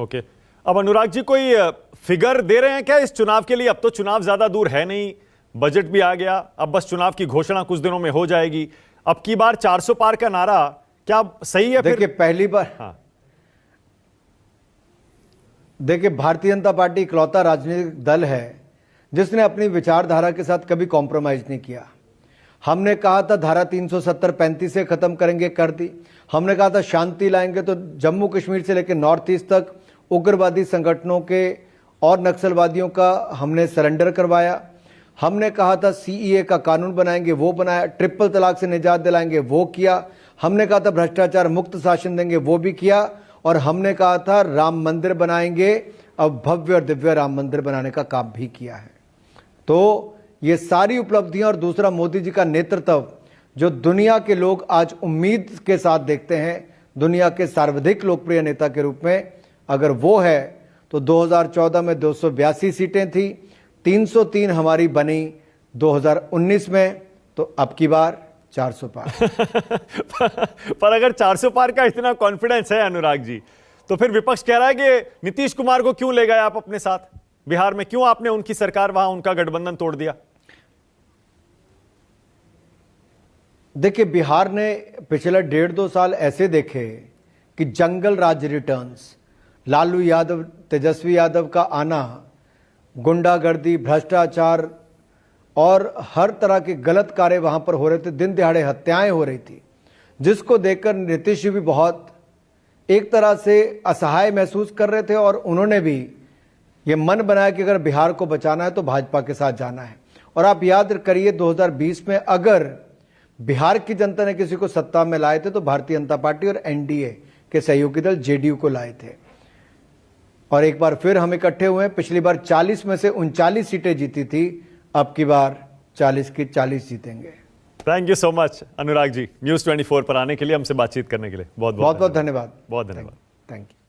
Okay, अब अनुराग जी कोई figure दे रहे हैं क्या इस चुनाव के लिए? अब तो चुनाव ज्यादा दूर है नहीं, बजट भी आ गया, अब बस चुनाव की घोषणा कुछ दिनों में हो जाएगी। अब की बार 400 पार का नारा क्या सही है? देखिए पहली बार, हाँ, देखिए भारतीय जनता पार्टी इकलौता राजनीतिक दल है जिसने अपनी विचारधारा के साथ कभी कॉम्प्रोमाइज नहीं किया। हमने कहा था धारा 370-35 से खत्म करेंगे, कर दी। हमने कहा था शांति लाएंगे, तो जम्मू कश्मीर से लेकर नॉर्थ ईस्ट तक उग्रवादी संगठनों के और नक्सलवादियों का हमने सरेंडर करवाया। हमने कहा था सीईए का कानून बनाएंगे, वो बनाया। ट्रिपल तलाक से निजात दिलाएंगे, वो किया। हमने कहा था भ्रष्टाचार मुक्त शासन देंगे, वो भी किया। और हमने कहा था राम मंदिर बनाएंगे, अब भव्य और दिव्य राम मंदिर बनाने का काम भी किया है। तो ये सारी उपलब्धियां और दूसरा मोदी जी का नेतृत्व जो दुनिया के लोग आज उम्मीद के साथ देखते हैं, दुनिया के सर्वाधिक लोकप्रिय नेता के रूप में, अगर वो है तो 2014 में 282 सीटें थी, 303 हमारी बनी 2019 में, तो अब की बार 400 पार। पर अगर 400 पार का इतना कॉन्फिडेंस है अनुराग जी, तो फिर विपक्ष कह रहा है कि नीतीश कुमार को क्यों ले गए आप अपने साथ बिहार में? क्यों आपने उनकी सरकार, वहां उनका गठबंधन तोड़ दिया? देखिए बिहार ने पिछले 1.5-2 साल ऐसे देखे कि जंगल राज रिटर्न्स, लालू यादव, तेजस्वी यादव का आना, गुंडागर्दी, भ्रष्टाचार और हर तरह के गलत कार्य वहां पर हो रहे थे, दिन दिहाड़े हत्याएं हो रही थी, जिसको देखकर नीतीश जी भी बहुत एक तरह से असहाय महसूस कर रहे थे। और उन्होंने भी ये मन बनाया कि अगर बिहार को बचाना है तो भाजपा के साथ जाना है। और आप याद करिए 2020 में अगर बिहार की जनता ने किसी को सत्ता में लाए थे तो भारतीय जनता पार्टी और एनडीए के सहयोगी दल जेडीयू को लाए थे। और एक बार फिर हम इकट्ठे हुए। पिछली बार 40 में से 39 सीटें जीती थी, अब की बार 40 की 40 जीतेंगे। Thank you so much Anurag ji, news 24 पर आने के लिए, हमसे बातचीत करने के लिए बहुत बहुत धन्यवाद। बहुत धन्यवाद। Thank you.